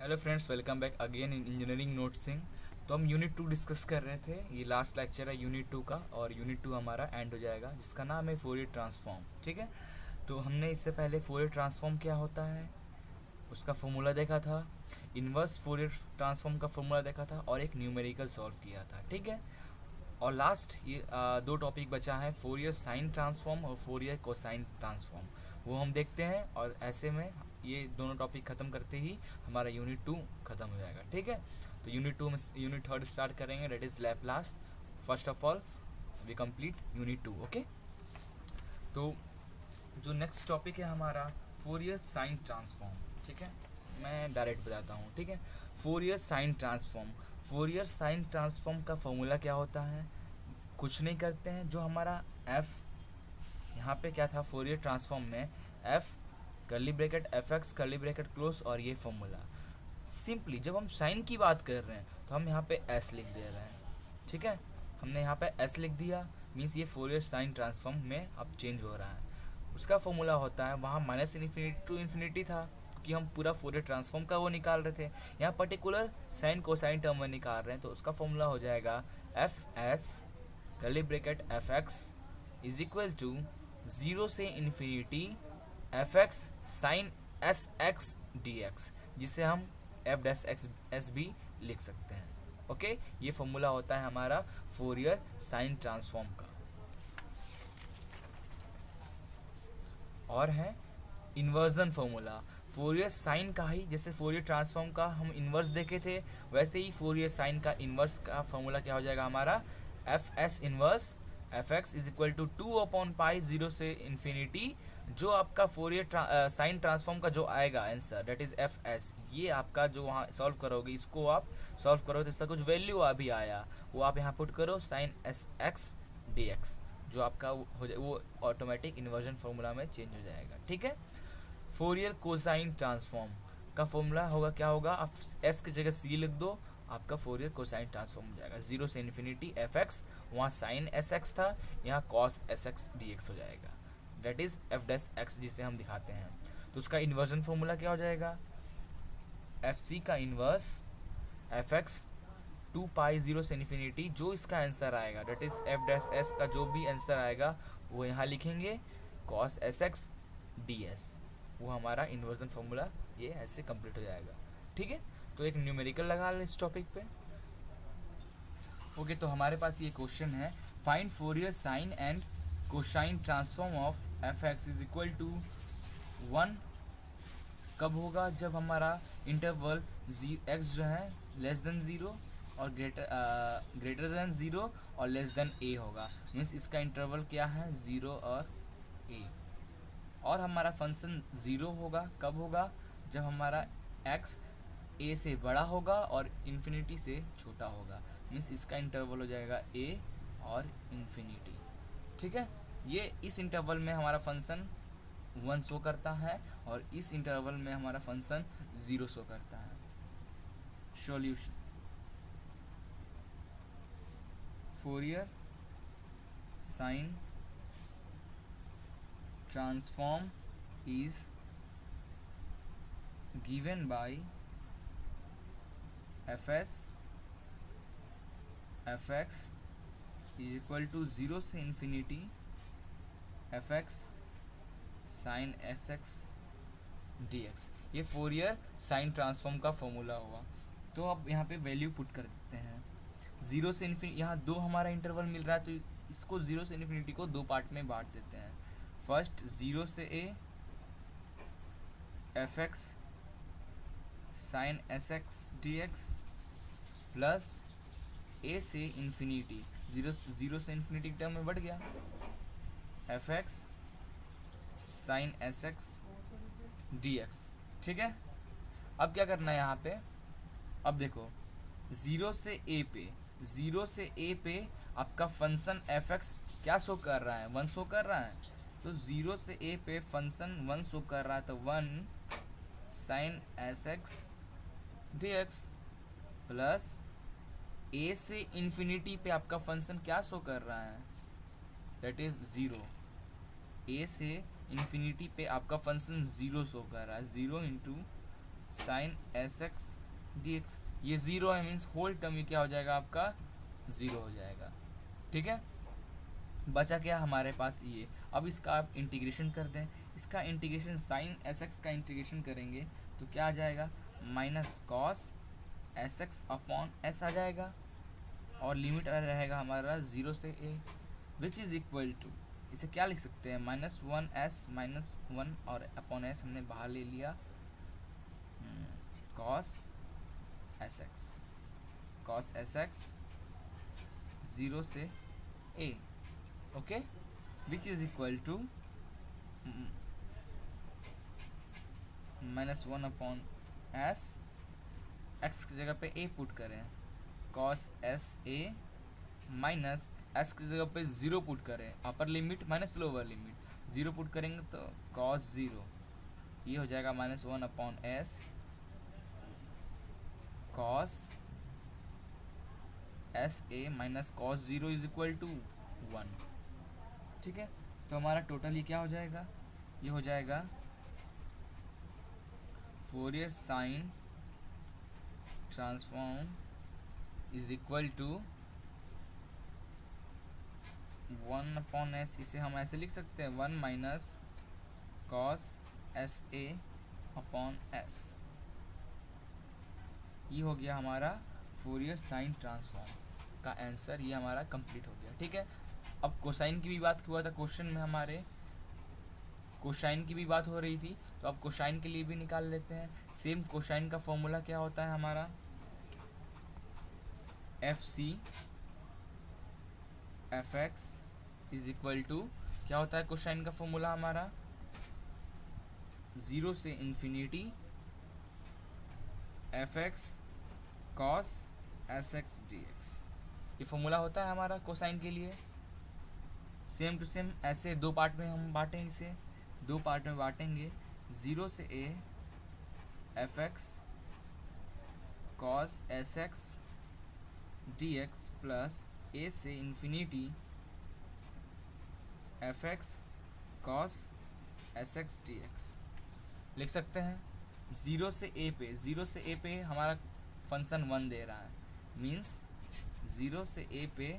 Hello friends, welcome back again in engineering नोट्सिंग। तो हम यूनिट 2 डिस्कस कर रहे थे। ये लास्ट लेक्चर है यूनिट 2 का और यूनिट 2 हमारा एंड हो जाएगा, जिसका नाम है फोरियर ट्रांसफॉर्म। ठीक है, तो हमने इससे पहले फोरियर ट्रांसफॉर्म क्या होता है उसका फॉर्मूला देखा था, इन्वर्स फोरियर ट्रांसफॉर्म का फॉर्मूला देखा था और एक न्यूमेरिकल सॉल्व किया था। ठीक है, और लास्ट ये दो टॉपिक बचा है, फोरियर साइन ट्रांसफॉर्म और फोरियर कोसाइन ट्रांसफॉर्म। वो हम देखते हैं और ऐसे में ये दोनों टॉपिक ख़त्म करते ही हमारा यूनिट 2 ख़त्म हो जाएगा। ठीक है, तो यूनिट 2 में यूनिट 3 स्टार्ट करेंगे, that is Laplace. First of all we complete unit 2। Okay, तो जो नेक्स्ट टॉपिक है हमारा फोरियर साइन ट्रांसफॉर्म। ठीक है, मैं डायरेक्ट बताता हूँ। ठीक है, Fourier sine transform. Fourier sine transform का फॉर्मूला क्या होता है, कुछ नहीं करते हैं, जो हमारा एफ यहाँ पे क्या था फोरियर ट्रांसफॉर्म में, F curly bracket F x curly bracket close और ये फॉर्मूला। सिंपली जब हम साइन की बात कर रहे हैं तो हम यहाँ पे एस लिख दे रहे हैं। ठीक है, हमने यहाँ पे एस लिख दिया, मीन्स ये फोरियर साइन ट्रांसफॉर्म में अब चेंज हो रहा है। उसका फॉर्मूला होता है, वहाँ माइनस इन्फिनिटी टू इन्फिनिटी था क्योंकि हम पूरा फोरियर ट्रांसफॉर्म का वो निकाल रहे थे। यहाँ पर्टिकुलर साइन कोसाइन टर्म में निकाल रहे हैं, तो उसका फॉर्मूला हो जाएगा F S curly bracket F x is equal to zero से infinity F x sine S x D X, जिसे हम एफ डैश एक्स एस भी लिख सकते हैं। ओके, ये फॉर्मूला होता है हमारा फोरियर साइन ट्रांसफॉर्म का। और है इन्वर्जन फॉर्मूला, फोरियर साइन का ही, जैसे फोरियर ट्रांसफॉर्म का हम इन्वर्स देखे थे, वैसे ही फोरियर साइन का इन्वर्स का फॉर्मूला क्या हो जाएगा हमारा, F S inverse F x is equal to 2/पाई ज़ीरो से इन्फिनिटी। जो आपका फोरियर साइन ट्रांसफॉर्म का जो आएगा answer, that is F S, ये आपका जो वहाँ सॉल्व करोगे, इसको आप सॉल्व करो तो इसका कुछ वैल्यू अभी आया वो आप यहाँ पुट करो, sine S x D x, जो आपका हो जाए वो ऑटोमेटिक इन्वर्जन फार्मूला में चेंज हो जाएगा। ठीक है, फोरियर कोसाइन ट्रांसफॉर्म का फॉर्मूला होगा, क्या होगा, आप एस की जगह सी लिख दो, आपका फोरियर कोसाइन ट्रांसफॉर्म हो जाएगा। जीरो से इन्फिनिटी एफ एक्स, वहाँ साइन एस एक्स था, यहाँ cos S x D x हो जाएगा, that is f dash x जिसे हम दिखाते हैं। तो उसका इन्वर्जन फॉर्मूला क्या हो जाएगा, एफ सी का इन्वर्स एफ एक्स 2/0 से इन्फिनिटी, जो इसका आंसर आएगा that is f dash s का जो भी आंसर आएगा वो यहाँ लिखेंगे, cos S x d s, वो हमारा इन्वर्जन फार्मूला ये ऐसे कंप्लीट हो जाएगा। ठीक है, तो एक न्यूमेरिकल लगा लें इस टॉपिक पे। ओके, तो हमारे पास ये क्वेश्चन है, find Fourier sine and cosine transform of f x is equal to 1 कब होगा, जब हमारा इंटरवल एक्स जो है लेस देन ज़ीरो और ग्रेटर देन ज़ीरो और लेस देन ए होगा। मीन्स इसका इंटरवल क्या है, ज़ीरो और ए। और हमारा फंक्शन ज़ीरो होगा कब होगा, जब हमारा एक्स ए से बड़ा होगा और इन्फिनिटी से छोटा होगा। मीन्स इसका इंटरवल हो जाएगा ए और इन्फिनिटी। ठीक है, ये इस इंटरवल में हमारा फंक्शन 1 शो करता है और इस इंटरवल में हमारा फंक्शन 0 शो करता है। Solution, Fourier sine transform is given by f s f x is equal to 0 से infinity F x sine S x D x. ये फोरियर साइन ट्रांसफॉर्म का फॉर्मूला हुआ। तो अब यहाँ पे वैल्यू पुट कर देते हैं, ज़ीरो से इन्फिनिटी, यहाँ दो हमारा इंटरवल मिल रहा है तो इसको ज़ीरो से इन्फिनिटी को दो पार्ट में बांट देते हैं। फर्स्ट ज़ीरो से A F x sine S x D X plus A से इन्फिनिटी, ज़ीरो से इन्फिनिटी टर्म में बढ़ गया, F x sine S x D X. ठीक है, अब क्या करना है यहाँ पे, अब देखो ज़ीरो से ए पे आपका फंक्शन एफ एक्स क्या शो कर रहा है, 1 शो कर रहा है। तो ज़ीरो से ए पे फंक्शन 1 शो कर रहा है, तो 1 sine S x D X plus A से इन्फिनिटी पे आपका फंक्शन क्या शो कर रहा है, दैट इज 0। ए से इन्फिनिटी पे आपका फंक्शन 0 शो कर रहा है, 0 into sine S x D x, ये ज़ीरो है मीन्स होल टर्म ये क्या हो जाएगा आपका ज़ीरो हो जाएगा। ठीक है, बचा क्या हमारे पास ये। अब इसका आप इंटीग्रेशन कर दें, इसका इंटीग्रेशन साइन एस एक्स का इंटीग्रेशन करेंगे तो क्या आ जाएगा minus cos S x upon S आ जाएगा, और लिमिट रहेगा हमारा 0 से a, which is equal to, इसे क्या लिख सकते हैं -1 और अपॉन एस हमने बाहर ले लिया, कॉस एस एक्स 0 से a, okay, which is equal to -1 upon s, x की जगह पे a पुट करें, cos s a minus s की जगह पे 0 पुट करें, upper limit minus lower limit 0 put करेंगे तो कॉस 0, ये हो जाएगा -1 upon s cos s a minus cos 0 is equal to 1। ठीक है, तो हमारा टोटल ये क्या हो जाएगा, ये हो जाएगा Fourier sine transform is equal to 1 upon s, इसे हम ऐसे लिख सकते हैं 1 minus cos s a upon s, ये हो गया हमारा फोरियर साइन ट्रांसफॉर्म का आंसर, ये हमारा कंप्लीट हो गया। ठीक है, अब कोसाइन की भी बात हुआ था क्वेश्चन में, हमारे कोसाइन की भी बात हो रही थी, तो अब कोसाइन के लिए भी निकाल लेते हैं। सेम कोसाइन का फॉर्मूला क्या होता है हमारा, f c f x is equal to, क्या होता है कोसाइन का फॉर्मूला हमारा 0 से infinity F x cos S x D x, ये फॉर्मूला होता है हमारा कोसाइन के लिए। सेम टू सेम ऐसे दो पार्ट में हम बांटें, इसे दो पार्ट में बांटेंगे, 0 से a F x cos S x D X plus a से infinity F x cos S x D x लिख सकते हैं। 0 से a पे हमारा फंक्शन 1 दे रहा है, मीन्स 0 से a पे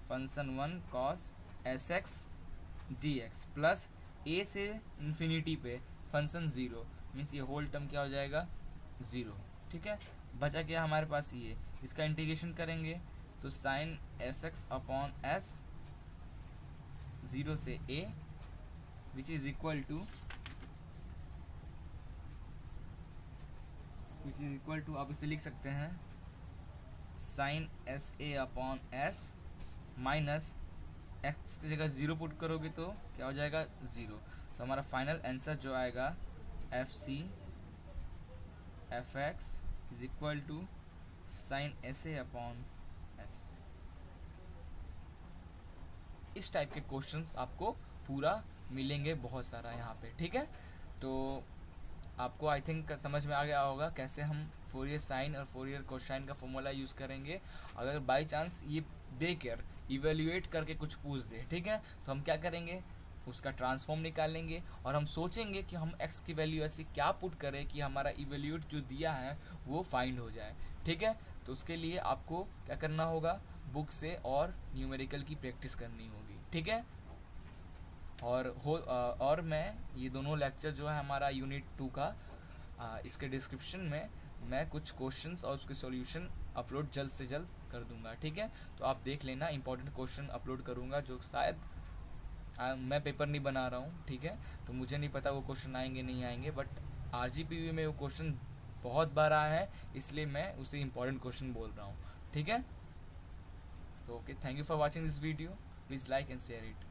function 1 cos S x D X plus a से इन्फिनिटी पे फंक्शन 0, मीन्स ये होल टर्म क्या हो जाएगा 0। ठीक है, बचा क्या हमारे पास ये, इसका इंटीग्रेशन करेंगे तो sine S x upon s 0 से a which is equal to आप इसे लिख सकते हैं sine s a upon s minus x की जगह 0 पुट करोगे तो क्या हो जाएगा 0। तो हमारा फाइनल आंसर जो आएगा f c f x is equal to sine s a upon s. इस टाइप के क्वेश्चंस आपको पूरा मिलेंगे बहुत सारा यहाँ पे। ठीक है, तो आपको आई थिंक समझ में आ गया होगा कैसे हम फोरियर साइन और फोरियर कोसाइन का फॉर्मूला यूज़ करेंगे। अगर बाई चांस ये देकर इवेल्युएट करके कुछ पूछ दे, ठीक है, तो हम क्या करेंगे, उसका ट्रांसफॉर्म निकालेंगे और हम सोचेंगे कि हम x की वैल्यू ऐसी क्या पुट करें कि हमारा इवेल्यूएट जो दिया है वो फाइंड हो जाए। ठीक है, तो उसके लिए आपको क्या करना होगा, बुक से और न्यूमेरिकल की प्रैक्टिस करनी होगी। ठीक है, और मैं ये दोनों लेक्चर जो है हमारा यूनिट 2 का इसके डिस्क्रिप्शन में मैं कुछ क्वेश्चंस और उसके सॉल्यूशन अपलोड जल्द से जल्द कर दूंगा। ठीक है, तो आप देख लेना, इंपॉर्टेंट क्वेश्चन अपलोड करूंगा जो शायद मैं पेपर नहीं बना रहा हूँ। ठीक है, तो मुझे नहीं पता वो क्वेश्चन आएंगे नहीं आएंगे, बट RGPV में वो क्वेश्चन बहुत बार आया है, इसलिए मैं उसे इंपॉर्टेंट क्वेश्चन बोल रहा हूँ। ठीक है, तो okay, thank you for watching this video, please like and share it.